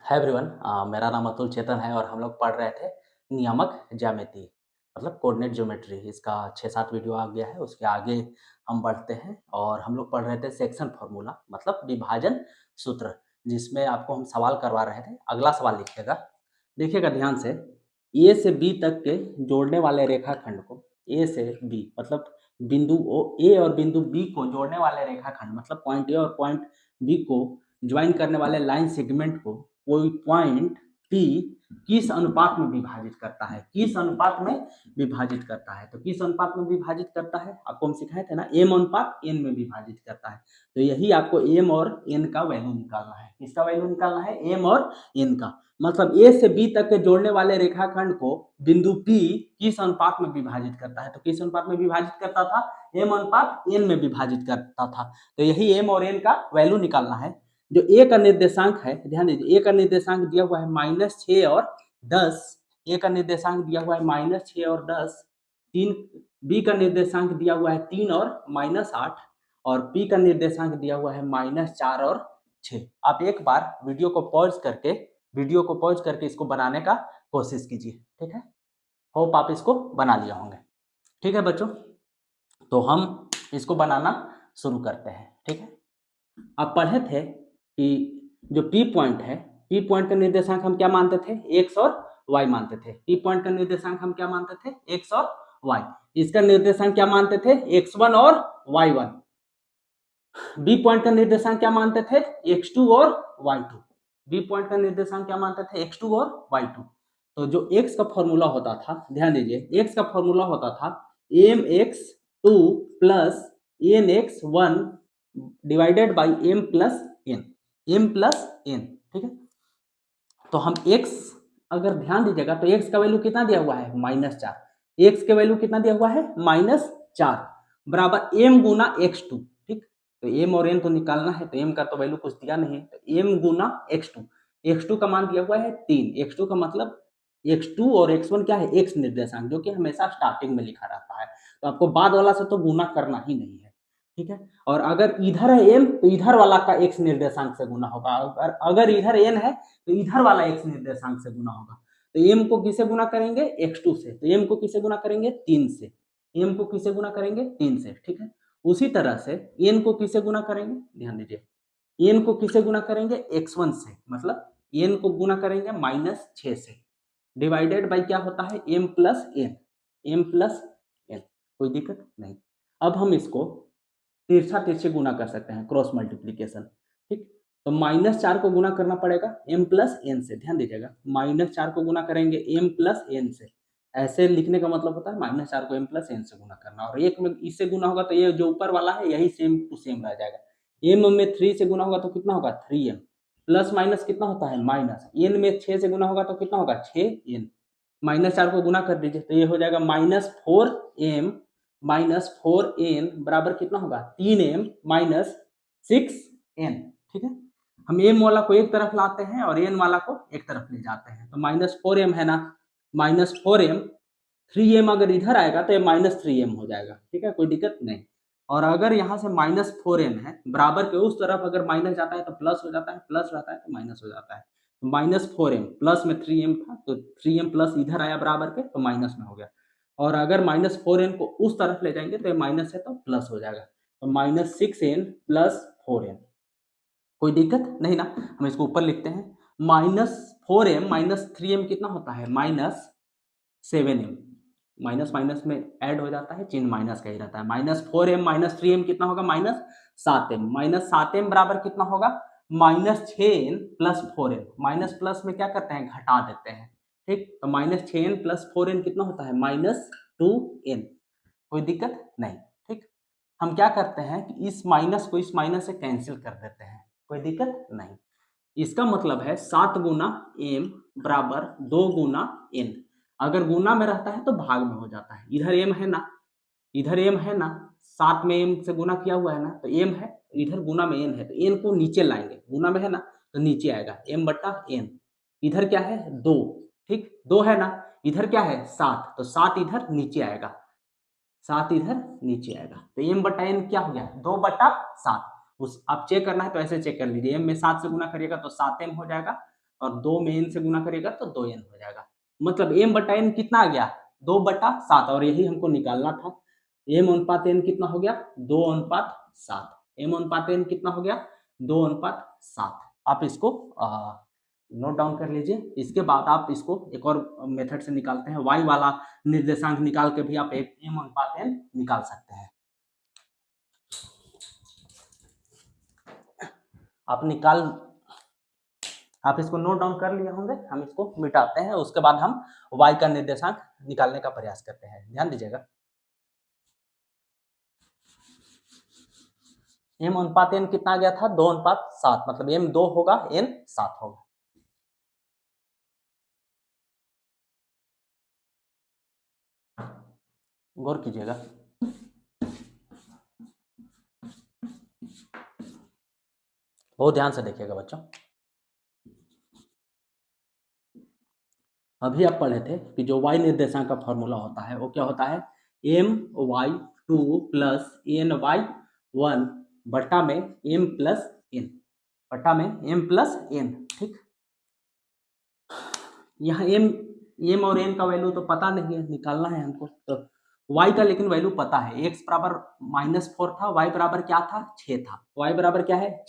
Hi everyone, मेरा नाम अतुल चेतन है और हम लोग पढ़ रहे थे नियामक ज्यामिति मतलब कोऑर्डिनेट ज्योमेट्री। इसका 6-7 वीडियो आ गया है। उसके आगे हम बढ़ते हैं और हम लोग पढ़ रहे थे सेक्शन फार्मूला मतलब विभाजन सूत्र, जिसमें आपको हम सवाल करवा रहे थे। अगला सवाल लिखिएगा, देखिएगा ध्यान से। ए से बी तक के जोड़ने वाले रेखाखंड को, ए से बी मतलब बिंदु ए और बिंदु बी को जोड़ने वाले रेखाखंड मतलब पॉइंट ए और पॉइंट बी को ज्वाइन करने वाले लाइन सेगमेंट को कोई पॉइंट पी किस अनुपात में विभाजित करता है, किस अनुपात में विभाजित करता है। तो किस अनुपात में विभाजित करता है, आपको हम सिखाए थे ना, एम अनुपात एन में विभाजित करता है। तो यही आपको एम और एन का वैल्यू निकालना है। किसका वैल्यू निकालना है, एम और एन का। मतलब ए से बी तक के जोड़ने वाले रेखाखंड को बिंदु पी किस अनुपात में विभाजित करता है। तो किस अनुपात में विभाजित करता था, एम अनुपात एन में विभाजित करता था। तो यही एम और एन का वैल्यू निकालना है। जो ए का निर्देशांक है, ध्यान दीजिए, ए का निर्देशांक दिया हुआ है -6 और 10। ए का निर्देशांक दिया हुआ है -6 और 10। तीन बी का निर्देशांक दिया हुआ है 3 और -8 और पी का निर्देशांक दिया हुआ है -4 और 6। आप एक बार वीडियो को पॉज करके इसको बनाने का कोशिश कीजिए, ठीक है। होप आप इसको बना लिया होंगे, ठीक है बच्चों। तो हम इसको बनाना शुरू करते हैं, ठीक है। आप पढ़े थे कि जो पी पॉइंट है, पी पॉइंट का निर्देशांक हम क्या मानते थे, एक्स और वाई मानते थे। पी पॉइंट का निर्देशांक हम क्या मानते थे, एक्स और वाई। इसका निर्देशांक क्या मानते थे, x1 और y1। बी पॉइंट का निर्देशांक क्या मानते थे, x2 और y2। बी पॉइंट का निर्देशांक क्या मानते थे, x2 और y2। तो जो x का फॉर्मूला होता था, ध्यान दीजिए, x का फॉर्मूला होता था mx2 plus nx1 divided by m plus n, ठीक है। तो हम x, अगर ध्यान दीजिएगा तो x का वैल्यू कितना दिया हुआ है, -4। x के वैल्यू कितना दिया हुआ है, -4 बराबर m गुना x2, ठीक। तो m और n तो निकालना है, तो m का तो वैल्यू कुछ दिया नहीं है, तो m गुना x2 का मान दिया हुआ है 3। x2 का मतलब x2 और x1 क्या है, x निर्देशांक, जो कि हमेशा स्टार्टिंग में लिखा रहता है। तो आपको बाद वाला से तो गुना करना ही नहीं है, ठीक है। और अगर इधर है m तो इधर वाला का x निर्देशांक से गुना होगा, अगर इधर n है तो इधर वाला x निर्देशांक से गुना होगा। तो m को किसे गुना करेंगे, x2 से। तो m को किसे गुना करेंगे, 3 से। m को किसे गुना करेंगे, 3 से, ठीक है। उसी तरह से n को किसे गुना करेंगे, ध्यान दीजिए, n को किसे गुना करेंगे, x1 से, मतलब n को गुना करेंगे -6 से, डिवाइडेड बाई क्या होता है, m प्लस n। कोई दिक्कत नहीं। अब हम इसको तिरछा तिरछे गुना कर सकते हैं, क्रॉस मल्टीप्लीकेशन, ठीक। तो -4 को गुना करना पड़ेगा m प्लस n से। ध्यान दीजिएगा, -4 को गुना करेंगे m प्लस n से। ऐसे लिखने का मतलब होता है -4 को m प्लस n से गुना करना, और एक में इससे गुना होगा तो ये जो ऊपर वाला है यही सेम टू सेम रह जाएगा। m में 3 से गुना होगा तो कितना होगा, 3m प्लस माइनस कितना होता है, माइनस। n में 6 से गुना होगा तो कितना होगा, 6n। -4 को गुना कर दीजिए तो ये हो जाएगा -4m -4n बराबर कितना होगा, 3m -6n, ठीक है। हम m वाला को एक तरफ लाते हैं और n वाला को एक तरफ ले जाते हैं। तो -4m है ना, -4m, 3m अगर इधर आएगा तो ये -3m हो जाएगा, ठीक है, कोई दिक्कत नहीं। और अगर यहाँ से -4n है, बराबर के उस तरफ अगर माइनस जाता है तो प्लस हो जाता है, प्लस रहता है तो माइनस हो जाता है। -4m प्लस में 3m था तो 3m प्लस इधर आया बराबर के तो माइनस में हो गया। और अगर -4n को उस तरफ ले जाएंगे तो ये माइनस है तो प्लस हो जाएगा, तो -6n प्लस 4n। कोई दिक्कत नहीं ना। हम इसको ऊपर लिखते हैं, -4m -3m कितना होता है, -7m। माइनस माइनस में ऐड हो जाता है, चिन्ह माइनस का ही रहता है। -4m -3m कितना होगा, -7m। -7m बराबर कितना होगा, -6n plus 4n। Minus plus में क्या करते हैं, घटा देते हैं, ठीक। तो -6n प्लस 4n कितना होता है, -2n। कोई दिक्कत नहीं, ठीक। हम क्या करते हैं कि इस माइनस को इस माइनस से कैंसिल कर देते हैं, कोई दिक्कत नहीं। इसका मतलब है 7 गुना m बराबर 2 गुना n। अगर गुना में रहता है तो भाग में हो जाता है। इधर m है ना, इधर m है ना, 7 में m से गुना किया हुआ है ना, तो m है, इधर गुना में n है, तो n को नीचे लाएंगे, गुना में है ना तो नीचे आएगा m बटा n। इधर क्या है, 2, ठीक, 2 है ना, इधर क्या है 7, तो 7 इधर नीचे आएगा, 7 इधर नीचे आएगा। तो m बटा n क्या हो गया, 2/7। उस आप चेक करना है तो ऐसे चेक कर लीजिए, m में 7 से गुना करिएगा तो 7m हो जाएगा, और 2 में n से गुना करिएगा तो 2n हो जाएगा। मतलब m बटा n कितना आ गया 2/7 और यही हमको निकालना था। m अनुपात n कितना हो गया 2:7। m अनुपात n कितना हो गया 2:7। आप इसको नोट डाउन कर लीजिए। इसके बाद आप इसको एक और मेथड से निकालते हैं, y वाला निर्देशांक निकाल के भी आप एक m अनुपात n निकाल सकते हैं। आप इसको नोट डाउन कर लिए होंगे। हम इसको मिटाते हैं, उसके बाद हम y का निर्देशांक निकालने का प्रयास करते हैं। ध्यान दीजिएगा, m अनुपात n कितना आ गया था 2:7, मतलब m 2 होगा n 7 होगा। गौर कीजिएगा, बहुत ध्यान से देखिएगा बच्चों। अभी आप पढ़े थे कि जो y निर्देशांक का फॉर्मूला होता है वो क्या होता है my2 प्लस ny1 बटा में m प्लस n, बटा में m प्लस n। ठीक, यहाँ m और n का वैल्यू तो पता नहीं है, निकालना है हमको। तो y का लेकिन वैल्यू पता है, x बराबर -4 था, y बराबर क्या था 6 था। y बराबर क्या है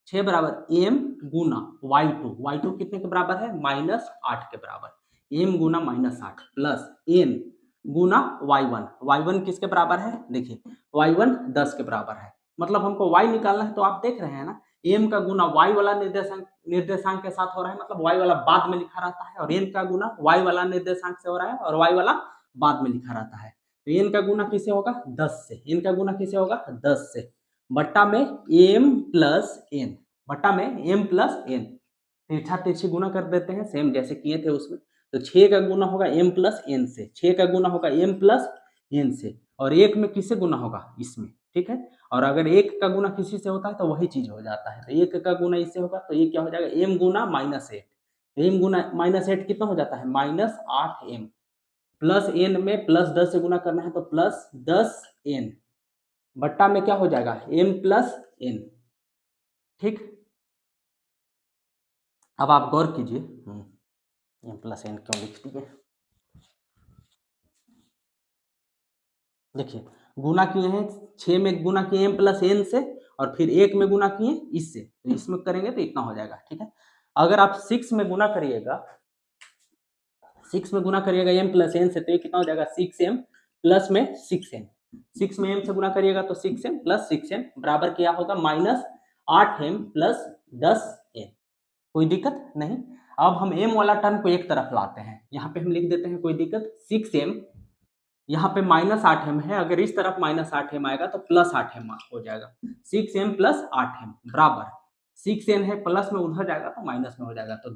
6 बराबर m गुना y2 कितने के बराबर है -8 के बराबर, m गुना -8 प्लस n गुना y1 किसके बराबर है देखिए y1 10 के बराबर है। मतलब हमको y निकालना है, तो आप देख रहे हैं ना m का गुना y वाला निर्देशांक के साथ हो रहा है, मतलब y वाला बाद में लिखा रहता है, और n का गुना y वाला निर्देशांक से हो रहा है और y वाला बाद में लिखा रहता है। तो n का गुना किससे होगा 10 से, n का गुना किससे होगा 10 से, बट्टा में m प्लस n, बट्टा में m प्लस n, तिरछा तिरछी गुना कर देते हैं सेम जैसे किए थे उसमें। तो 6 का गुना होगा m प्लस n से, 6 का गुना होगा m प्लस n से, और 1 में किससे गुना होगा इसमें। ठीक है, और अगर 1 का गुना किसी से होता है तो वही चीज हो जाता है। तो 1 का गुना इससे होगा तो ये क्या हो जाएगा m गुना -8, m गुना -8 कितना हो जाता है -8m, प्लस n में प्लस 10 से गुना करना है तो प्लस 10n, बट्टा में क्या हो जाएगा m प्लस n। ठीक, अब आप गौर कीजिए, m प्लस n क्यों लिख दिए। देखिए गुना किए हैं 6 में गुना किए m प्लस n से, और फिर 1 में गुना किए इससे, तो इसमें करेंगे तो इतना हो जाएगा। ठीक है, अगर आप 6 में गुना करिएगा, 6 में गुना करिएगा m प्लस n से, तो ये कितना हो जाएगा 6m प्लस में 6n, 6 में m से गुना करिएगा तो 6m प्लस 6n बराबर क्या होगा -8m प्लस 10n। कोई दिक्कत नहीं। अब हम m वाला टर्म को एक तरफ लाते हैं, यहाँ पे हम लिख देते हैं कोई दिक्कत 6m, यहाँ पे -8m है, अगर इस तरफ -8m आएगा तो +8m हो जाएगा, 6m प्लस 8m बराबर 6n है, प्लस में उधर जाएगा तो माइनस में हो जाएगा, तो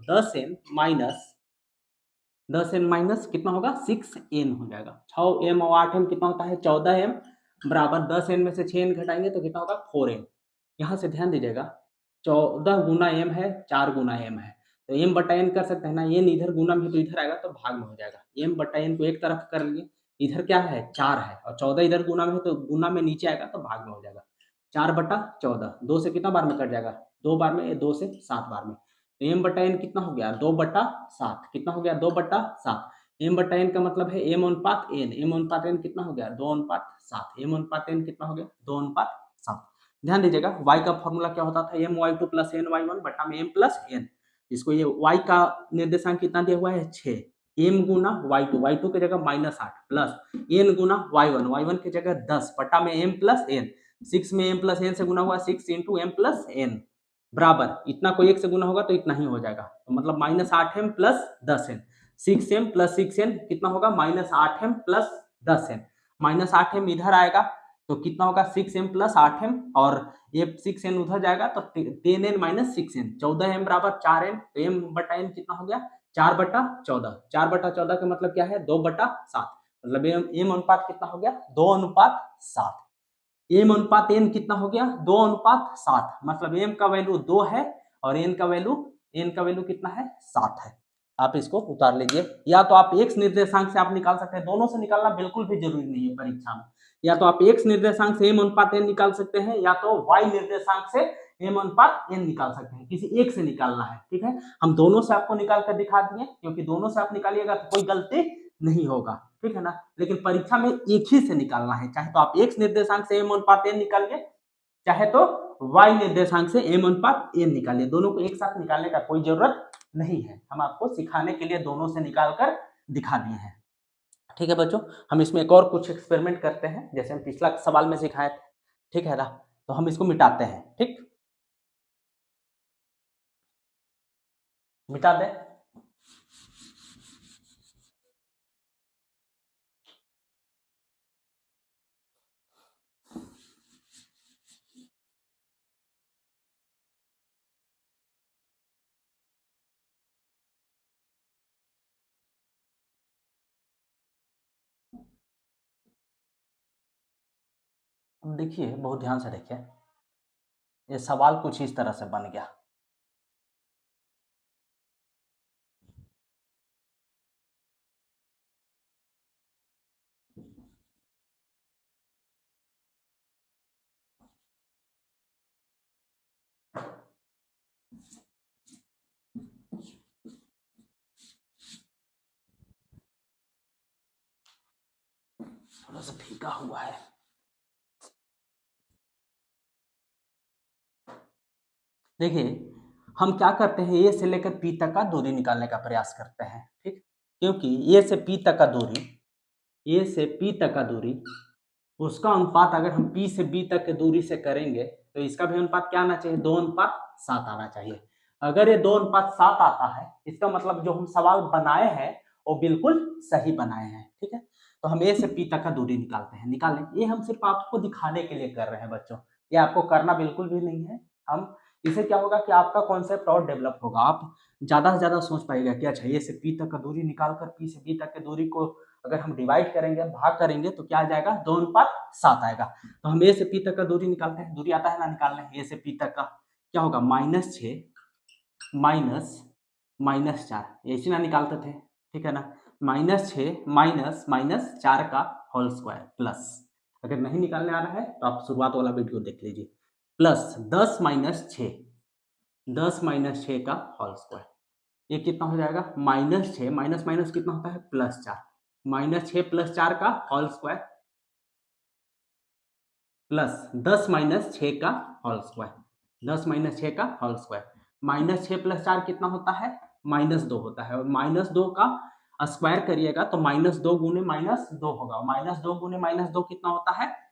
10n माइनस कितना होगा 6n हो जाएगा। 6m और 8m कितना होता है 14m बराबर 10n में से 6n घटाएंगे तो कितना होगा 4m। यहाँ से ध्यान दीजिएगा 14 गुना m है 4 गुना m है, तो m बटा n कर सकते हैं ना, n इधर गुना में तो इधर आएगा तो भाग में हो जाएगा, m बटा n को एक तरफ कर लिए, इधर क्या है 4 है और 14 इधर गुना में है तो गुना में नीचे आएगा तो भाग में हो जाएगा। 4/14 2 से कितना बार में कट जाएगा 2 बार में, 2 से 7 बार में, तो m बटा n कितना हो गया 2/7, कितना हो गया 2/7। m बटा n का मतलब है m अनुपात n, m अनुपात n कितना हो गया 2:7, m अनुपात n कितना हो गया 2:7। ध्यान दीजिएगा y का फॉर्मूला क्या होता था my2 प्लस ny1 बटा में m प्लस n, इसको ये y का निर्देशांक कितना दिया हुआ है 6, m गुना y2 की जगह -8 प्लस n गुना y1 की जगह 10 बटा में m प्लस n, 6 में m प्लस n से गुना हुआ 6 इंटू m प्लस n बराबर, इतना को 1 से गुना होगा तो इतना ही हो जाएगा, तो मतलब -8m plus 10n, 6m plus 6n कितना होगा -8m प्लस 10n, -8m इधर आएगा तो कितना होगा 6m प्लस 8m, और ये 6n उधर जाएगा तो 10n माइनस 6n, 14m बराबर 4n, तो m बटा n कितना हो गया 4/14, 4/14 का मतलब क्या है 2/7, मतलब m अनुपात कितना हो गया 2:7। m अनुपात n कितना हो गया 2:7, मतलब m का वैल्यू 2 है और n का वैल्यू कितना है 7 है। आप इसको उतार लीजिए, या तो आप x निर्देशांक से आप निकाल सकते हैं, दोनों से निकालना बिल्कुल भी जरूरी नहीं है परीक्षा में, या तो आप x निर्देशांक से m अनुपात n निकाल सकते हैं या तो y निर्देशांक से m अनुपात n निकाल सकते हैं, किसी एक से निकालना है, ठीक है। हम दोनों से आपको निकाल कर दिखा दिए, क्योंकि दोनों से आप निकालिएगा तो कोई गलती नहीं होगा, ठीक है ना। लेकिन परीक्षा में एक ही से निकालना है, चाहे तो आप x निर्देशांक से m अनुपात n निकालिए, चाहे तो y निर्देशांक से m अनुपात n निकालिए। दोनों को एक साथ निकालने का कोई जरूरत नहीं है, हम आपको सिखाने के लिए दोनों से निकाल कर दिखा दिए हैं, ठीक है बच्चों। हम इसमें एक और कुछ एक्सपेरिमेंट करते हैं, जैसे हम पिछला सवाल में सिखाए थे, ठीक है ना। तो हम इसको मिटाते हैं, ठीक, मिटा दें। अब देखिए, बहुत ध्यान से देखिए, ये सवाल कुछ इस तरह से बन गया। थोड़ा सा फीका हुआ है। देखिए, हम क्या करते हैं, ए से लेकर पी तक का दूरी निकालने का प्रयास करते हैं, ठीक, क्योंकि ए से पी तक का दूरी, ए से पी तक का दूरी, उसका अनुपात अगर हम पी से बी तक की दूरी से करेंगे तो इसका भी अनुपात क्या आना चाहिए, 2:7 आना चाहिए। अगर ये 2:7 आता है, इसका मतलब जो हम सवाल बनाए हैं वो बिल्कुल सही बनाए हैं, ठीक है। तो हम ए से पी तक का दूरी निकालते हैं, निकालें। ये हम सिर्फ आपको दिखाने के लिए कर रहे हैं बच्चों, ये आपको करना बिल्कुल भी नहीं है। हम इससे क्या होगा कि आपका कॉन्सेप्ट और डेवलप होगा, आप ज्यादा से ज्यादा सोच पाएगा कि अच्छा ए से पी तक का दूरी निकाल कर पी से बी तक की दूरी को अगर हम डिवाइड करेंगे, भाग करेंगे, तो क्या आ जाएगा, 2:7 आएगा। तो हम ए से पी तक का दूरी निकालते हैं, दूरी आता है ना निकालने, ए से पी तक का क्या होगा, -6 -4, ऐसे ना निकालते थे, ठीक है ना। -6 -4 का होल स्क्वायर प्लस, अगर नहीं निकालने आ रहा है तो आप शुरुआत वाला वीडियो देख लीजिए, प्लस 10 -6 का होल स्क्वायर, ये कितना हो जाएगा, -6 माइनस माइनस कितना होता है, +4, -6 + 4 का होल स्क्वायर प्लस 10 -6 का होल स्क्वायर, 10 -6 का होल स्क्वायर, -6 + 4 कितना होता है, -2 होता है, और -2 का स्क्वायर करिएगा तो -2 गुने -2 होगा, -2 गुने -2 कितना होता है,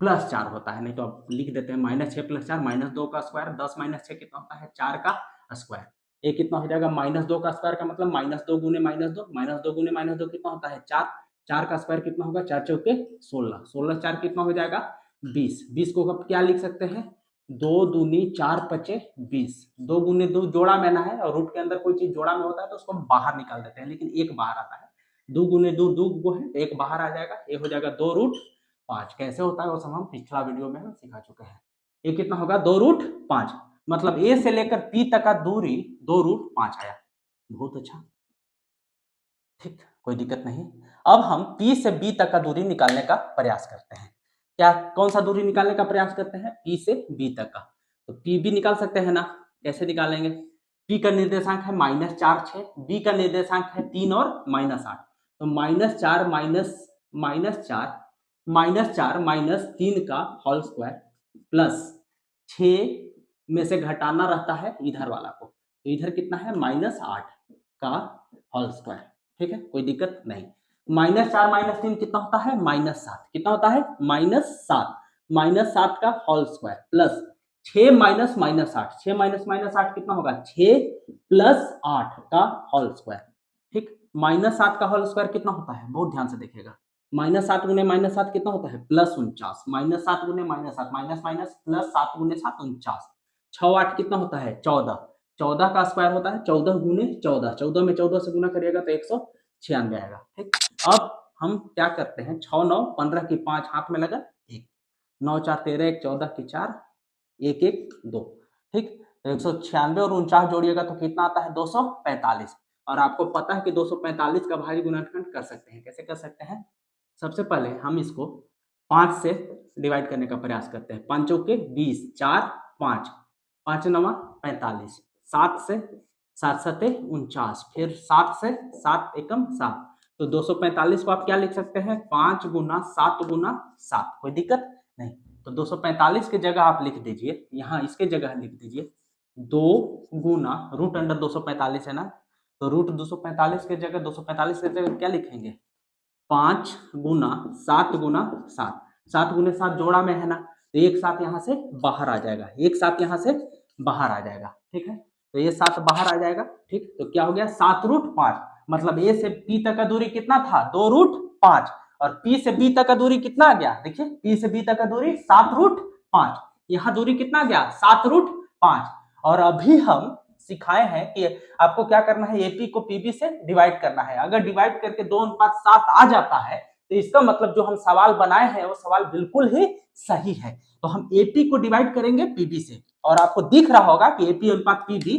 +4 होता है। नहीं तो आप लिख देते हैं -6 + 4 -2 का स्क्वायर, 10 -6 कितना होता है, 4 का स्क्वायर, ये कितना हो जाएगा, -2 का स्क्वायर का मतलब -2 गुने -2, -2 गुने -2 कितना होता है, 4, 4 का स्क्वायर कितना होगा, 4 चौके 16, 16 4 कितना हो जाएगा, 20, 20 को अब क्या लिख सकते हैं, 2 दूनी 4 पचे 20, 2 गुने 2 जोड़ा में ना है, और रूट के अंदर कोई चीज जोड़ा में होता है तो उसको बाहर निकाल देते हैं, लेकिन एक बाहर आता है, 2 गुने 2 2 वो है, एक बाहर आ जाएगा, ये हो जाएगा 2√5। कैसे होता है वो सब हम पिछला वीडियो में हम सिखा चुके हैं। ये कितना होगा, 2√5, मतलब ए से लेकर पी तक का दूरी 2√5 आया, बहुत अच्छा, ठीक, कोई दिक्कत नहीं। अब हम पी से बी तक का दूरी निकालने का प्रयास करते हैं। क्या, कौन सा दूरी निकालने का प्रयास करते हैं, पी से बी तक का, तो पी भी निकाल सकते हैं ना, कैसे निकालेंगे, पी का निर्देशांक है -4 6, बी का निर्देशांक है 3 और -8, तो -4 -3 का होल स्क्वायर प्लस 6 में से घटाना रहता है इधर वाला को, तो इधर कितना है, -8 का होल स्क्वायर, ठीक है, कोई दिक्कत नहीं। -4 -3 कितना होता है, -7, कितना होता है, -7 का होल स्क्वायर प्लस 6 -8, 6 -8 कितना होगा, 6 + 8 का होल स्क्वायर, ठीक, -7 का होल स्क्वायर कितना होता है, बहुत ध्यान से देखिएगा, -7 गुने -7 कितना होता है, +49, -7 गुने -7 माइनस माइनस प्लस 7 गुने 7 49, 6 8 कितना होता है, 14, 14 का स्क्वायर होता है 14 गुने 14, 14 में 14 से गुना करिएगा तो 196 आएगा, ठीक। अब हम क्या करते हैं, 6 9 15 की 5 हाथ में लगा 1, 9 4 13 1 14 की 4 1 1 2, ठीक, 196 और 49 जोड़िएगा तो कितना आता है, 245, और आपको पता है कि 245 का भाज्य गुणनखंड कर सकते हैं, कैसे कर सकते हैं, सबसे पहले हम इसको 5 से डिवाइड करने का प्रयास करते हैं, 5 चौके 20, 4 5, 5 नवा 45, 7 से 7 सते 49, फिर 7 से 7 एकम 7, तो 245 को आप क्या लिख सकते हैं 5 गुना 7 गुना 7, कोई दिक्कत नहीं। तो 245 की जगह आप लिख दीजिए, यहाँ इसके जगह लिख दीजिए 2 गुना रूट अंडर 245 है ना, तो रूट 245 की जगह 245 की जगह क्या लिखेंगे 5 गुना 7 गुना 7, 7 गुना 7 जोड़ा में है ना, तो एक साथ यहाँ से बाहर आ जाएगा, एक साथ यहाँ से बाहर आ जाएगा, ठीक है। तो ये 7 बाहर आ जाएगा, ठीक। तो क्या हो गया 7 रूट 5, मतलब ए से पी तक का दूरी कितना था 2 रूट 5, और पी से बी तक का दूरी कितना आ गया, देखिए पी से बी तक का दूरी 7 रूट 5, यहाँ दूरी कितना गया 7 रूट 5। और अभी हम सिखाए हैं कि आपको क्या करना है, एपी को पीबी से डिवाइड करना है। अगर डिवाइड करके 2:7 आ जाता है तो इसका मतलब जो हम सवाल बनाए हैं वो सवाल बिल्कुल ही सही है। तो हम एपी को डिवाइड करेंगे पीबी से, और आपको दिख रहा होगा कि एपी अनुपात पीबी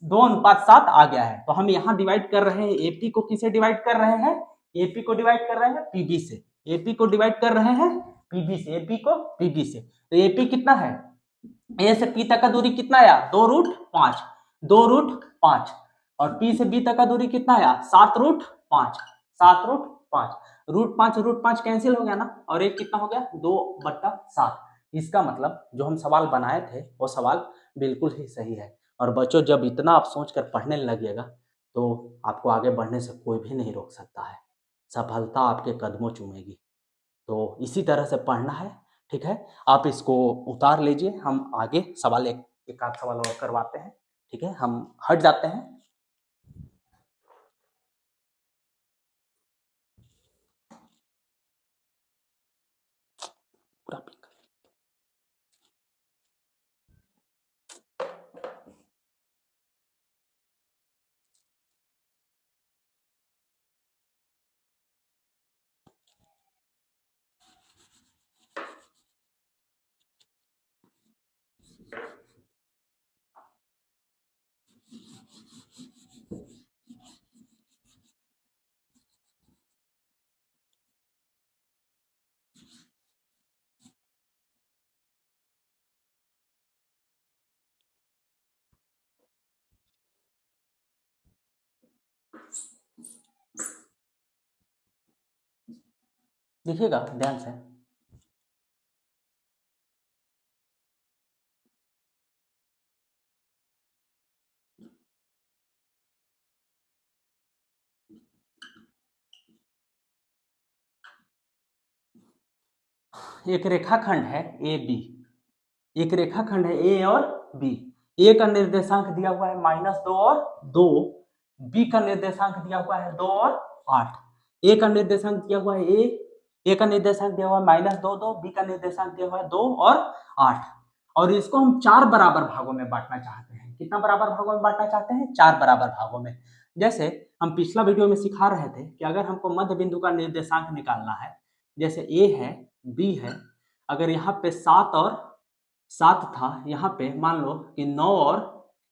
2:7 आ गया है। तो हम यहाँ डिवाइड कर रहे हैं, एपी को किसे डिवाइड कर रहे हैं, एपी को डिवाइड कर रहे हैं पीबी से, एपी को डिवाइड कर रहे हैं पीबी से, एपी को पीबी से। तो एपी कितना है, ए से पी तक का दूरी कितना आया 2 रूट 5, 2 रूट 5, और पी से बी तक का दूरी कितना आया 7 रूट 5, 7 रूट 5, रूट 5 कैंसिल हो गया ना, और एक कितना हो गया 2/7। इसका मतलब जो हम सवाल बनाए थे वो सवाल बिल्कुल ही सही है। और बच्चों जब इतना आप सोच कर पढ़ने लगिएगा तो आपको आगे बढ़ने से कोई भी नहीं रोक सकता है, सफलता आपके कदमों चूमेगी। तो इसी तरह से पढ़ना है, ठीक है। आप इसको उतार लीजिए, हम आगे सवाल एक आध सवाल और करवाते हैं, ठीक है। हम हट जाते हैं। पूरा पिक। देखिएगा ध्यान से, एक रेखाखंड है ए बी, एक रेखाखंड है ए और बी। ए का निर्देशांक दिया हुआ है -2 और 2, बी का निर्देशांक दिया हुआ है 2 और 8। ए का निर्देशांक दिया हुआ है ए का निर्देशांक दिया हुआ है -2 2, बी का निर्देशांक दिया हुआ है 2 और 8, और इसको हम 4 बराबर भागों में बांटना चाहते हैं। कितना बराबर भागों में बांटना चाहते हैं 4 बराबर भागों में। जैसे हम पिछला वीडियो में सिखा रहे थे कि अगर हमको मध्य बिंदु का निर्देशांक निकालना है, जैसे ए है बी है, अगर यहाँ पे 7 और 7 था, यहाँ पे मान लो कि 9 और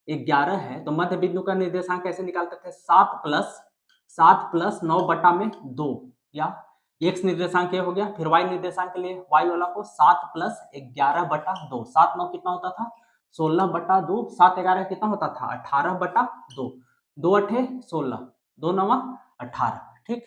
11 है, तो मध्य बिंदु का निर्देशांक कैसे निकालते थे 7 प्लस 9 बटा में 2, या x निर्देशांक ये हो गया, फिर y निर्देशांक के लिए y वाला को 7 प्लस 11 बटा 2, 7 9 कितना होता था 16 बटा 2, 7 11 कितना होता था 18 बटा 2, 2 8 16, 2 9 18, ठीक।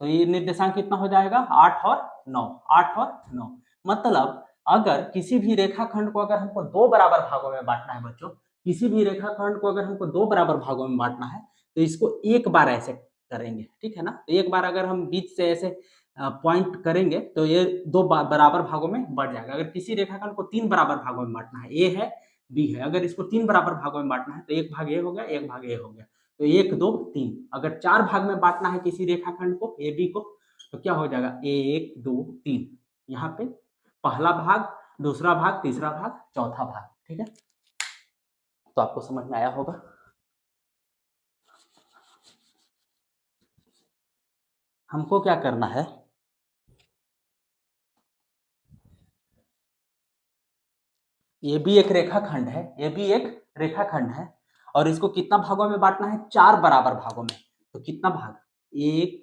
तो ये निर्देशांक कितना हो जाएगा 8 और 9, 8 और 9। मतलब अगर किसी भी रेखाखंड को अगर हमको 2 बराबर भागों में बांटना है बच्चों, किसी भी रेखाखंड को अगर हमको 2 बराबर भागों में बांटना है तो इसको एक बार ऐसे करेंगे, ठीक है ना। तो एक बार अगर हम बीच से ऐसे पॉइंट करेंगे तो ये 2 बराबर भागों में बढ़ जाएगा। अगर किसी रेखाखंड को 3 बराबर भागों में बांटना है, ए है बी है, अगर इसको 3 बराबर भागों में बांटना है तो एक भाग ए हो गया, एक भाग ए हो गया, तो 1 2 3। अगर 4 भाग में बांटना है किसी रेखाखंड को ए बी को तो क्या हो जाएगा 1 2 3, यहाँ पे पहला भाग, दूसरा भाग, तीसरा भाग, चौथा भाग, ठीक है। तो आपको समझ में आया होगा। हमको क्या करना है, ये भी एक रेखाखंड है, ये भी एक रेखाखंड है, और इसको कितना भागों में बांटना है 4 बराबर भागों में। तो कितना भाग 1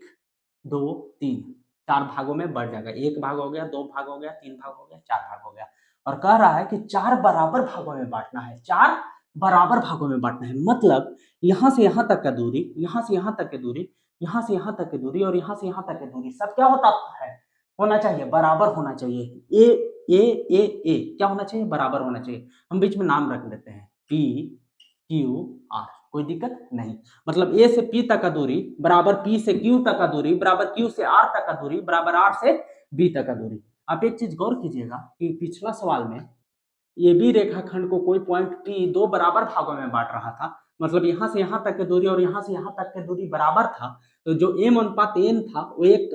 2 3, 4 भागों में बढ़ जाएगा, 1 भाग हो गया, 2 भाग हो गया, 3 भाग हो गया, 4 भाग हो गया। और कह रहा है कि 4 बराबर भागों में बांटना है, 4 बराबर भागों में बांटना है। मतलब यहाँ से यहाँ तक का दूरी, यहाँ से यहाँ तक की दूरी, यहाँ से यहाँ तक की दूरी और यहाँ से यहाँ तक की दूरी सब क्या होता है, होना चाहिए, बराबर होना चाहिए। ए क्या होना चाहिए, बराबर होना चाहिए। हम बीच में नाम रख देते हैं पी क्यू आर, कोई दिक्कत नहीं। मतलब ए से पी तक का दूरी बराबर पी से क्यू तक का दूरी बराबर क्यू से आर तक का दूरी बराबर आर से बी तक का दूरी। आप एक चीज गौर कीजिएगा कि पिछला सवाल में ये बी रेखाखंड को कोई पॉइंट पी दो बराबर भागों में बांट रहा था, मतलब यहाँ से यहाँ तक की दूरी और यहाँ से यहाँ तक की दूरी बराबर था, तो जो एम अनुपात एन था वो एक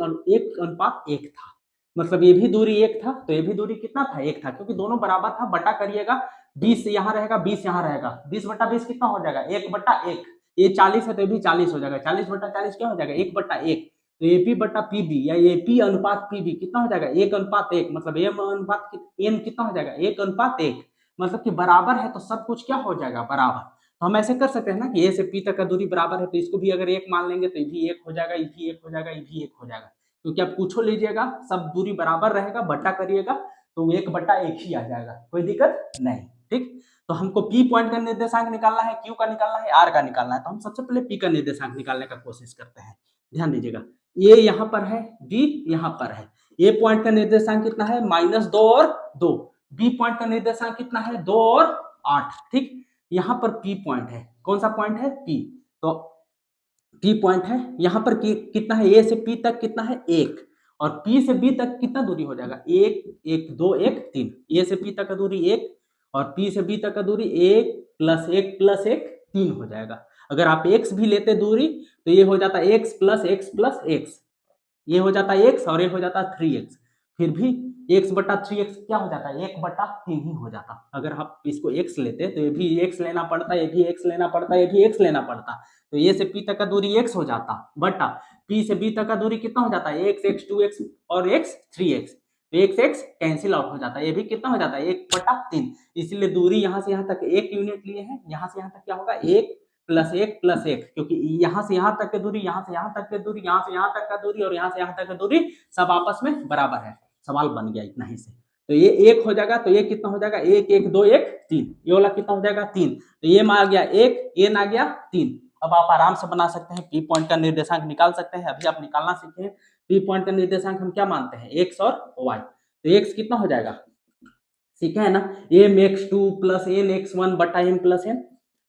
अनुपात एक था। मतलब ये भी दूरी एक था तो ये भी दूरी कितना था, एक था, क्योंकि दोनों बराबर था। बटा करिएगा, 20 यहाँ रहेगा, 20 यहाँ रहेगा, 20 बटा 20 कितना हो जाएगा, 1 बटा 1। ये 40 है तो ये भी 40 हो जाएगा, 40 बटा 40 क्या हो जाएगा, 1 बटा 1। तो एपी बटा पीबी या एपी अनुपात पीबी कितना हो जाएगा, 1 अनुपात 1। मतलब एम अनुपात एन कितना हो जाएगा, 1 अनुपात 1। मतलब कि बराबर है तो सब कुछ क्या हो जाएगा, बराबर। तो हम ऐसे कर सकते हैं ना कि ए से पी तक का दूरी बराबर है तो इसको भी अगर 1 मान लेंगे तो ये भी 1 हो जाएगा, ये भी 1 हो जाएगा, ये भी 1 हो जाएगा। क्योंकि आप पूछो लीजिएगा, सब दूरी बराबर रहेगा, बटा करिएगा तो 1 बटा 1 ही आ जाएगा, कोई दिक्कत नहीं। ठीक, तो हमको पी पॉइंट का निर्देशांक निकालना है, क्यू का निकालना है, आर का निकालना है। तो हम सबसे पहले पी का निर्देशांक निकालने का कोशिश करते हैं। ध्यान दीजिएगा, ए यहाँ पर है, बी यहाँ पर है। ए पॉइंट का निर्देशांक कितना है, -2 और 2। बी पॉइंट का निर्देशांक कितना है, 2 और 8। ठीक, यहाँ पर पी पॉइंट है, कौन सा पॉइंट है, पी। तो पी पॉइंट है, यहाँ पर कितना है, ए से पी तक कितना है, 1। और पी से बी तक कितना दूरी हो जाएगा, 1 1 2 1 3। ए से पी तक का दूरी 1 और पी से बी तक का दूरी 1 + 1 + 1 3 हो जाएगा। अगर आप x भी लेते दूरी तो ये हो जाता है x + x + x, ये हो जाता है x और ये हो जाता है 3x। फिर भी x बटा 3x क्या हो जाता है, 1 बटा 3 ही हो जाता। अगर आप इसको x लेते तो ये भी x लेना पड़ता, ये भी x लेना पड़ता, ये भी x लेना पड़ता। तो a से p तक का दूरी x हो जाता, बटा p से b तक का दूरी कितना हो जाता है, x 2x और x 3x। तो x कैंसिल आउट हो जाता है, ये भी कितना हो जाता है, 1 बटा 3। इसलिए दूरी यहाँ से यहाँ तक 1 यूनिट लिए हैं, यहाँ से यहाँ तक क्या होगा, 1 + 1 + 1, क्योंकि यहाँ से यहाँ तक की दूरी, यहाँ से यहाँ तक की दूरी, यहाँ से यहाँ तक का दूरी और यहाँ से यहाँ तक की दूरी सब आपस में बराबर है। सवाल बन गया इतना ही से। तो ये 1 हो जाएगा, तो ये कितना हो जाएगा, 1 1 2 1 3। ये वाला कितना हो जाएगा, 3। तो ये आ गया 1, एन आ गया 3। अब आप आराम से बना सकते हैं, पी पॉइंट का निर्देशांक निकाल सकते हैं। अभी आप निकालना सीखे हैं। पी पॉइंट का निर्देशांक हम क्या मानते हैं, x और y। तो x कितना हो जाएगा, सीखे है ना, mx2 + nx1 बटा m + n।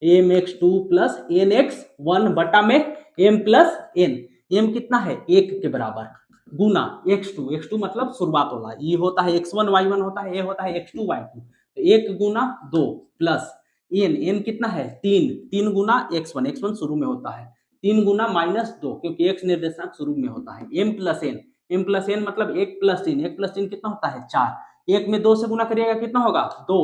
mx2 + nx1 बटा में m + n। m कितना है, 1 के बराबर, गुना x2 मतलब शुरुआत वाला, ये होता है x1 y1 होता है, ये होता है x2 y2। तो 1 गुना 2 प्लस n कितना है, 3 गुना x1 शुरू में होता है, 3 गुना -2 क्योंकि x निर्देशांक शुरू में होता है, m + n मतलब 1 + 3, 1 + 3 कितना होता है, 4। 1 में 2 से गुना करिएगा कितना होगा, 2,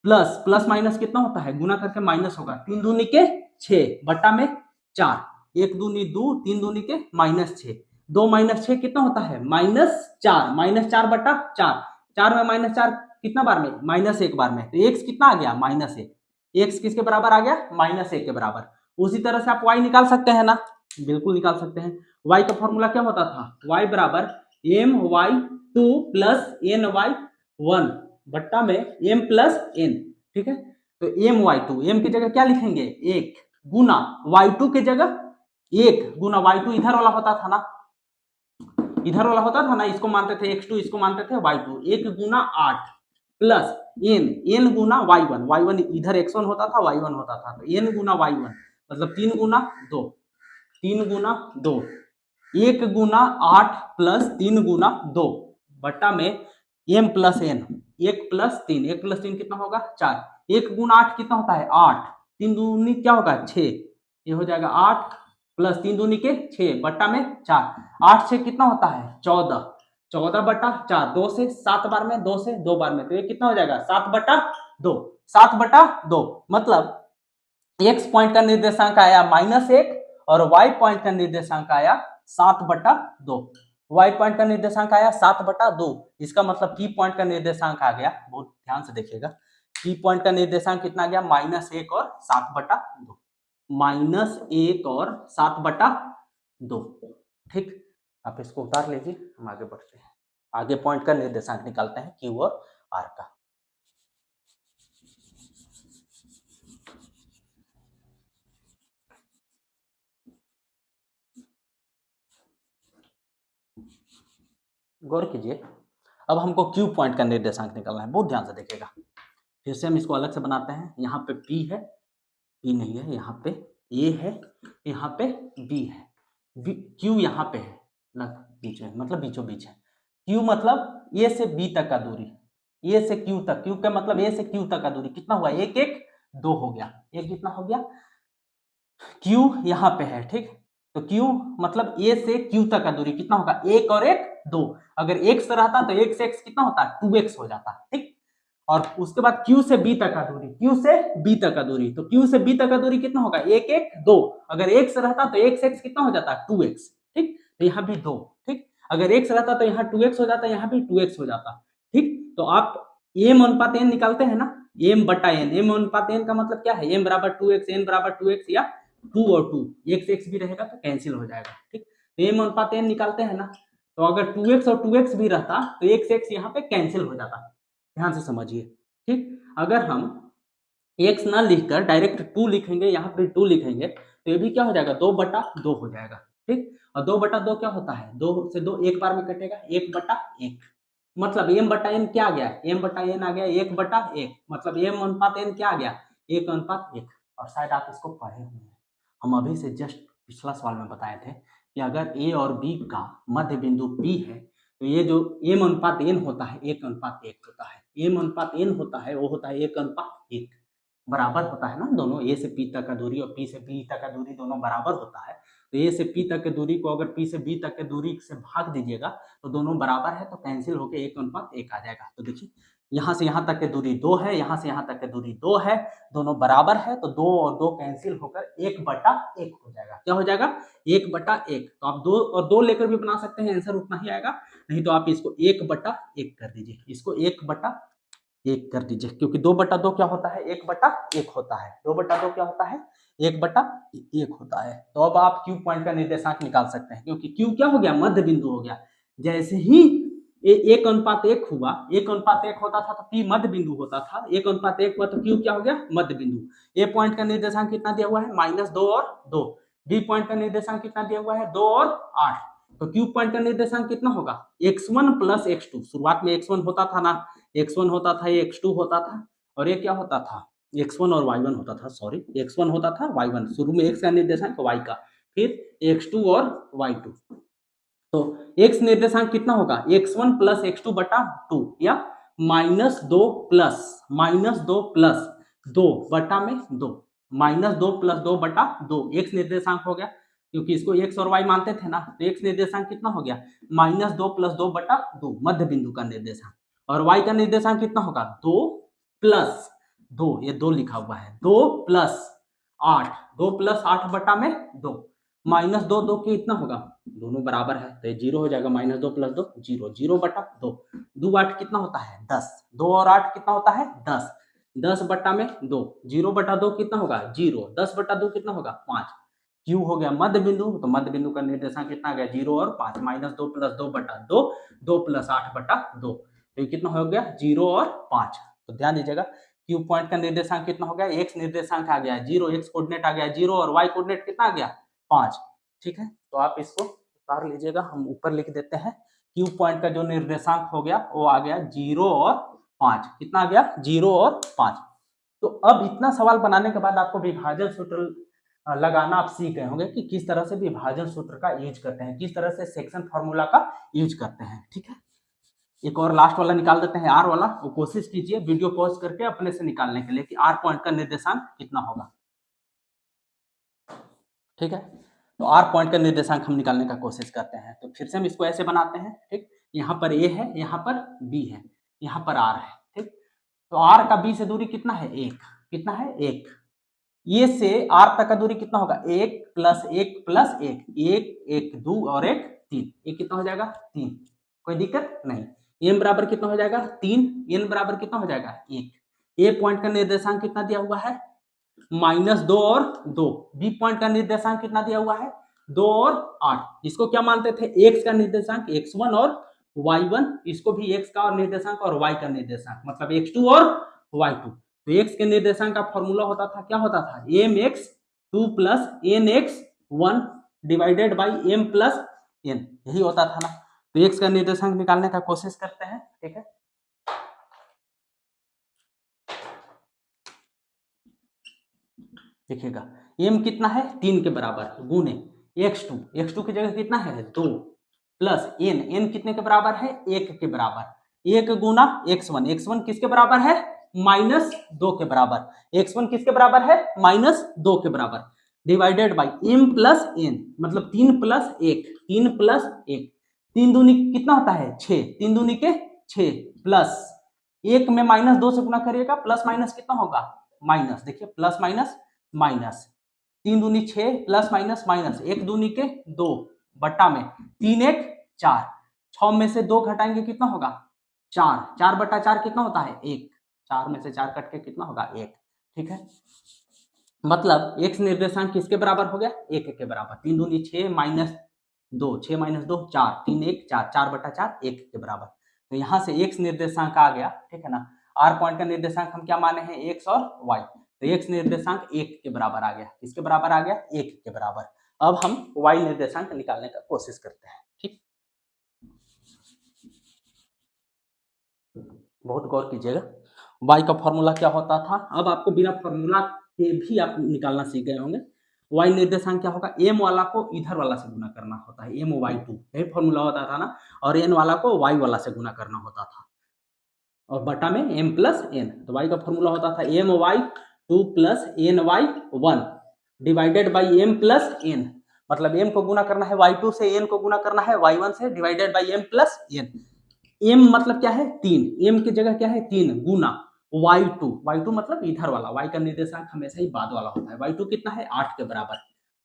प्लस माइनस कितना होता है, गुना करके माइनस होगा, 3 दूनी के 6 बटा में 4, 1 दूनी 2, 3 दूनी के -6, 2 - 6 कितना होता है, -4, -4 बटा 4, 4 में -4 कितना बार में, -1 बार में। तो x कितना आ गया, -1। x किसके बराबर आ गया, -1 के बराबर। उसी तरह से आप y निकाल सकते हैं ना, बिल्कुल निकाल सकते हैं। y का फॉर्मूला क्या होता था, y बराबर my2 + ny1 बट्टा में m + n। ठीक है, तो my2, m की जगह क्या लिखेंगे, 1 गुना y2 की जगह 1 गुना y2 इधर वाला होता था ना, इधर वाला होता था ना, इसको मानते थे x2, इसको मानते थे y2, 1 गुना 8 प्लस n गुना y1 इधर x1 होता था, y1 होता था, तो n गुना y1 मतलब 3 गुना 2, 3 गुना 2, 1 गुना 8 प्लस 3 गुना 2 बट्टा में m + n, 1 + 3, 1 + 3 कितना होगा, 4। 1 गुना 8 कितना होता है, 8, 3 दूनी क्या होगा, 6, ये हो जाएगा 8 प्लस 3 दूनी के 6 बट्टा में 4, 8 से कितना होता है, 14, 14 बटा 4, 2 से 7 बार में, 2 से 2 बार में, तो ये कितना हो जाएगा, 7 बटा 2, 7 बटा 2। मतलब x पॉइंट का निर्देशांक आया -1 और y पॉइंट का निर्देशांक आया 7 बटा 2। y पॉइंट का निर्देशांक आया 7 बटा 2, इसका मतलब p पॉइंट का निर्देशांक आ गया, बहुत ध्यान से देखिएगा, p पॉइंट का निर्देशांक कितना आ गया, -1 और 7 बटा 2, -1 और 7 बटा 2। ठीक, आप इसको उतार लीजिए, हम आगे बढ़ते हैं, आगे पॉइंट का निर्देशांक निकालते हैं q और r का। गौर कीजिए, अब हमको क्यू पॉइंट का निर्देशांक निकालना है, बहुत ध्यान से देखिएगा। फिर से हम इसको अलग से बनाते हैं। यहाँ पे P है, P नहीं है, यहाँ पे A है, यहाँ पे B है, Q यहाँ पे है ना, बीच में, मतलब बीचों बीच है। Q मतलब A से B तक का दूरी, A से Q तक, Q का मतलब A से Q तक का दूरी कितना हुआ, 1 1 2 हो गया, ये कितना हो गया, Q यहाँ पे है, ठीक। तो Q मतलब A से Q तक का दूरी कितना होगा, 1 और 1 2, अगर x रहता तो x से x कितना होता, 2x हो जाता, ठीक। और उसके बाद Q से B तक का दूरी, Q से B तक का दूरी, तो Q से B तक का दूरी कितना होगा, 1 1 2, अगर x रहता तो x x कितना हो जाता, 2x, ठीक। तो यहाँ भी 2, ठीक। अगर x रहता तो यहाँ 2x हो जाता, यहाँ भी 2x हो जाता, ठीक। तो आप m अनुपात n निकालते हैं ना, m बटा n, m अनुपात n का मतलब क्या है, m बराबर 2x, n बराबर 2x, या 2 और 2 x x भी रहेगा तो कैंसिल हो जाएगा, ठीक। तो m अनुपात n निकालते हैं ना, तो अगर 2x और 2x भी रहता तो x x यहाँ पे कैंसिल हो जाता, ध्यान से समझिए, ठीक। अगर हम x ना लिखकर डायरेक्ट 2 लिखेंगे, यहाँ पे 2 लिखेंगे, तो ये भी क्या हो जाएगा, 2 बटा 2 हो जाएगा, ठीक। और 2 बटा 2 क्या होता है, 2 से 2 एक बार में कटेगा, 1 बटा 1, मतलब m बटा n क्या आ गया, m बटा n आ गया 1 बटा 1, मतलब m अनुपात n क्या आ गया, 1 अनुपात 1। और शायद आप इसको पढ़े हुए हैं, हम अभी से जस्ट पिछला सवाल में बताए थे कि अगर a और b का मध्य बिंदु P है, तो ये जो m अनुपात n होता है 1 अनुपात 1 होता है, m अनुपात n होता है वो होता है 1 अनुपात 1, बराबर होता है ना, दोनों a से p तक का दूरी और p से b तक का दूरी दोनों बराबर होता है। तो a से p तक के दूरी को अगर p से b तक के दूरी से भाग दीजिएगा तो दोनों बराबर है, तो कैंसिल होकर 1 अनुपात 1 आ जाएगा। तो देखिए यहाँ से यहाँ तक की दूरी 2 है, यहाँ से यहाँ तक की दूरी 2 है, दोनों बराबर है, तो 2 और 2 कैंसिल होकर 1 बटा 1 हो जाएगा। क्या हो जाएगा, 1 बटा 1। तो आप 2 और 2 लेकर भी बना सकते हैं, आंसर उतना ही आएगा, नहीं तो आप इसको 1 बटा 1 कर दीजिए, इसको 1 बटा 1 कर दीजिए, क्योंकि 2 बटा 2 क्या होता है, 1 बटा 1 होता है, 2 बटा 2 क्या होता है, 1 बटा 1 होता है। तो अब आप क्यू पॉइंट का निर्देशांक निकाल सकते हैं, क्योंकि क्यू क्या हो गया, मध्य बिंदु हो गया। जैसे ही 1 अनुपात 1 हुआ, 1 अनुपात 1 होता था तो पी मध्य बिंदु होता था, 1 अनुपात 1 हुआ तो क्यू क्या हो गया, मध्य बिंदु। ए पॉइंट का निर्देशांक कितना दिया हुआ है, -2 और 2। बी पॉइंट का निर्देशांक कितना दिया हुआ है, 2 और 8। तो क्यू पॉइंट का निर्देशांक कितना होगा, x1 प्लस x2। शुरुआत में x1 होता था ना, x1 होता था, ये x2 होता था, और ये क्या होता था, x1 और y1 होता था, सॉरी x1 होता था, y1, शुरू में x का निर्देशांक y का, फिर x2 और y2। तो x निर्देशांक कितना होगा, x1 प्लस x2 बटा 2, या -2 प्लस 2 बटा में 2, -2 प्लस 2 बटा 2 x निर्देशांक हो गया, क्योंकि इसको x और y मानते थे ना, तो x निर्देशांक कितना हो गया, -2 प्लस 2 बटा 2, मध्य बिंदु का निर्देशांक। और y का निर्देशांक कितना होगा, 2 प्लस 2, ये 2 लिखा हुआ है, 2 प्लस 8, 2 प्लस 8 बटा में 2, -2 2 के इतना होगा, दोनों बराबर है तो ये 0 हो जाएगा, -2 प्लस 2 0, 0 बटा 2, 2 8 कितना होता है, 10, 2 और 8 कितना होता है, 10, 10 बटा में 2, 0 बटा 2 कितना होगा, 0, 10 बटा 2 कितना होगा, 5। क्यू हो गया मध्य बिंदु, तो मध्य बिंदु का निर्देशांक कितना आ गया, 0 और 5, -2 प्लस 2 बटा 2, 2 प्लस 8 बटा 2, तो ये कितना हो गया, 0 और 5। तो ध्यान दीजिएगा, क्यू पॉइंट का निर्देशांक कितना हो गया, एक्स निर्देशांक आ गया 0, एक्स कोऑर्डिनेट आ गया 0, और वाई कोऑर्डिनेट कितना आ गया, 5। ठीक है, तो आप इसको उतार लीजिएगा, हम ऊपर लिख देते हैं, क्यू पॉइंट का जो निर्देशांक हो गया वो आ गया 0 और 5, कितना आ गया, 0 और 5। तो अब इतना सवाल बनाने के बाद आपको विभाजन सूत्र लगाना आप सीख गए होंगे कि किस तरह से विभाजन सूत्र का यूज करते हैं, किस तरह से सेक्शन फॉर्मूला का यूज करते हैं। ठीक है, एक और लास्ट वाला निकाल देते हैं, आर वाला, वो कोशिश कीजिए वीडियो पॉज करके अपने से निकालने के लिए कि आर पॉइंट का निर्देशांक कितना होगा। ठीक है, तो आर पॉइंट का निर्देशांक हम निकालने का कोशिश करते हैं। तो फिर से हम इसको ऐसे बनाते हैं, ठीक, यहाँ पर ए है, यहाँ पर बी है, यहाँ पर आर है। ठीक, तो आर का बी से दूरी कितना है, 1, कितना है, 1। ये से आर तक का दूरी कितना होगा, 1 प्लस 1 प्लस 1, 1 1 2 और 1 3, ये कितना हो जाएगा, 3, कोई दिक्कत नहीं। एम बराबर कितना हो जाएगा, 3, एन बराबर कितना हो जाएगा, 1। ए पॉइंट का निर्देशांक कितना दिया हुआ है, -2 और 2। बी पॉइंट का निर्देशांक कितना दिया हुआ है, 2 और 8। इसको क्या मानते थे, x का निर्देशांक x1 और y1, इसको भी x का और निर्देशांक और y का निर्देशांक, मतलब x2 और y2। तो x के निर्देशांक का फॉर्मूला होता था, क्या होता था, mx2 plus nx1 divided by m plus n, यही होता था ना। तो x का निर्देशांक निकालने का कोशिश करते हैं, ठीक है। देखिएगा m कितना है 3 के बराबर गुने x2 की जगह कितना है 2 प्लस n कितने के बराबर है 1 के बराबर, 1 गुना x1 किसके बराबर है -2 के बराबर, x1 किसके बराबर है -2 के बराबर, divided by m plus n मतलब 3 प्लस 1 3 दूनी कितना होता है 6, 3 दूनी के 6 प्लस 1 में -2 से गुना करिएगा प्लस माइनस कितना होगा माइनस, देखिए प्लस माइनस माइनस, 3 दूनी 6 प्लस माइनस माइनस, 1 दूनी के 2 बट्टा में 3 1 4, 6 में से 2 घटाएंगे कितना होगा 4, 4 बट्टा 4 कितना होता है 1, 4 में से 4 कट के कितना होगा 1, ठीक है। मतलब x निर्देशांक किसके बराबर हो गया 1 के बराबर, 3 दूनी 6 -2 6 -2 4 3 1 4, 4 बट्टा 4 1 के बराबर। तो यहाँ से x निर्देशांक आ गया, ठीक है ना। r पॉइंट का निर्देशांक हम क्या माने हैं x और y, तो x निर्देशांक 1 के बराबर आ गया, किसके बराबर आ गया 1 के बराबर। अब हम y निर्देशांक निकालने का कोशिश करते हैं, ठीक। बहुत गौर कीजिएगा, y का फॉर्मूला क्या होता था, अब आपको बिना फॉर्मूला के भी आप निकालना सीख गए होंगे। y निर्देशांक क्या होगा, m वाला को इधर वाला से गुना करना होता है, my2 यही फॉर्मूला होता था ना, और n वाला को y वाला से गुना करना होता था, और बटा में m प्लस n, तो y का फॉर्मूला होता था my2 plus ny1 divided by m plus n, मतलब m को गुना करना है y2 से, n को गुना करना है y1 से, divided by m plus n। m मतलब क्या है 3, m की जगह क्या है 3 गुना y2 मतलब इधर वाला, y का निर्देशांक हमेशा ही बाद वाला होता है, y2 कितना है 8 के बराबर,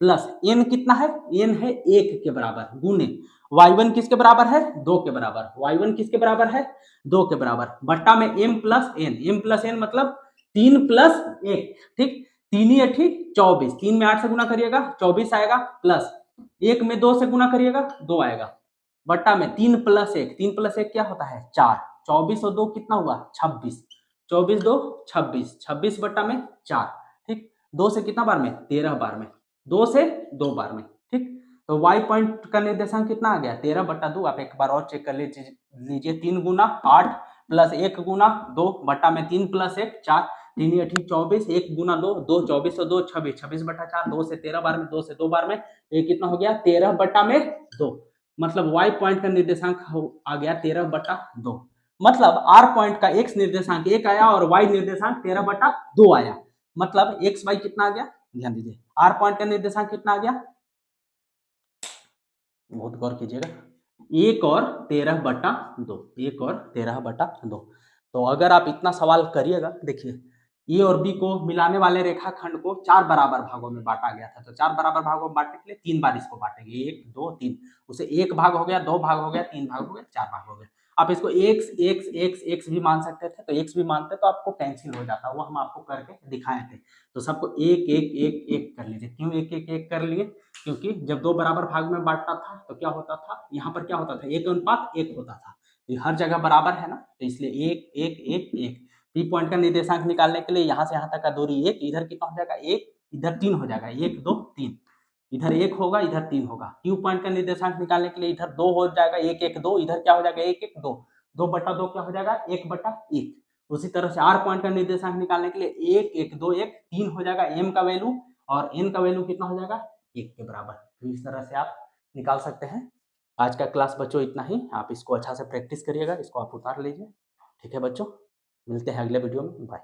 प्लस n कितना है n है 1 के बराबर, गुने y1 किसके बराबर है 2 के बराबर, y1 किसके बराबर है 2 के बराबर, बट्टा में m प्लस n मतलब 3 प्लस 1, ठीक, 3 ही 8 24, 3 में 8 से गुना करिएगा 24 आएगा, प्लस 1 में 2 से गुना करिएगा 2 आएगा, बट्टा में 3 प्लस 1 क्या होता है 4, 24 और 2 कितना हुआ 26, 24 2 26, 26 बट्टा में 4, ठीक, 2 से कितना बार में 13 बार में, 2 से 2 बार में, ठीक। तो y पॉइंट का निर्देशांक कितना आ गया 13 बट्टा 2, आप एक बार और चेक कर लीजिए, 3 गुना 8 प्लस 1 गुना 2 बट्टा में 3 प्लस 1 4, 3 8 24, 1 गुना 2 2 24 और 2 26, 26 बट्टा 4, 2 से 13 बार में, 2 से 2 बार में, ये कितना हो गया 13 बट्टा में 2, मतलब y पॉइंट का निर्देशांक आ गया 13 बट्टा 2, मतलब r पॉइंट का x निर्देशांक 1 आया और y निर्देशांक 13 बट्टा 2 आया, मतलब x y कितना आ गया, ध्यान दीजिए r पॉइंट का निर्देशांक कितना आ गया, बहुत गौर कीजिएगा 1 और 13 बट्टा 2, 1 और 13 बट्टा 2। तो अगर आप इतना सवाल करिएगा, देखिए ए और बी को मिलाने वाले रेखाखंड को 4 बराबर भागों में बांटा गया था, तो 4 बराबर भागों में बांटने के लिए 3 बार इसको बांटेंगे, 1 2 3, उसे 1 भाग हो गया, 2 भाग हो गया, 3 भाग हो गया, 4 भाग हो गया। आप इसको x भी मान सकते थे, तो x भी मानते तो आपको कैंसिल हो जाता, वो हम आपको करके दिखाए थे। तो सबको 1 1 1 1 कर लीजिए, क्यों 1 1 1 कर लिए, क्योंकि जब 2 बराबर भाग में बांटना था तो क्या होता था, यहाँ पर क्या होता था 1 अनुपात 1 होता था, तो हर जगह बराबर है ना, तो इसलिए 1 1 1 1। पी पॉइंट का निर्देशांक निकालने के लिए यहाँ से यहाँ तक का दूरी 1, इधर कितना हो जाएगा 1, इधर 3 हो जाएगा, 1 2 3, इधर 1 होगा, इधर 3 होगा। क्यू पॉइंट का निर्देशांक निकालने के लिए इधर 2 हो जाएगा, 1 1 2, इधर क्या हो जाएगा 1 1 2, 2 बटा 2 क्या हो जाएगा 1 बटा 1। उसी तरह से आर पॉइंट का निर्देशांक निकालने के लिए 1 1 2 1 3 हो जाएगा एम का वैल्यू, और एन का वैल्यू कितना हो जाएगा 1 के बराबर। तो इस तरह से आप निकाल सकते हैं। आज का क्लास बच्चों इतना ही, आप इसको अच्छा से प्रैक्टिस करिएगा, इसको आप उतार लीजिए, ठीक है बच्चों, मिलते हैं अगले वीडियो में, बाय।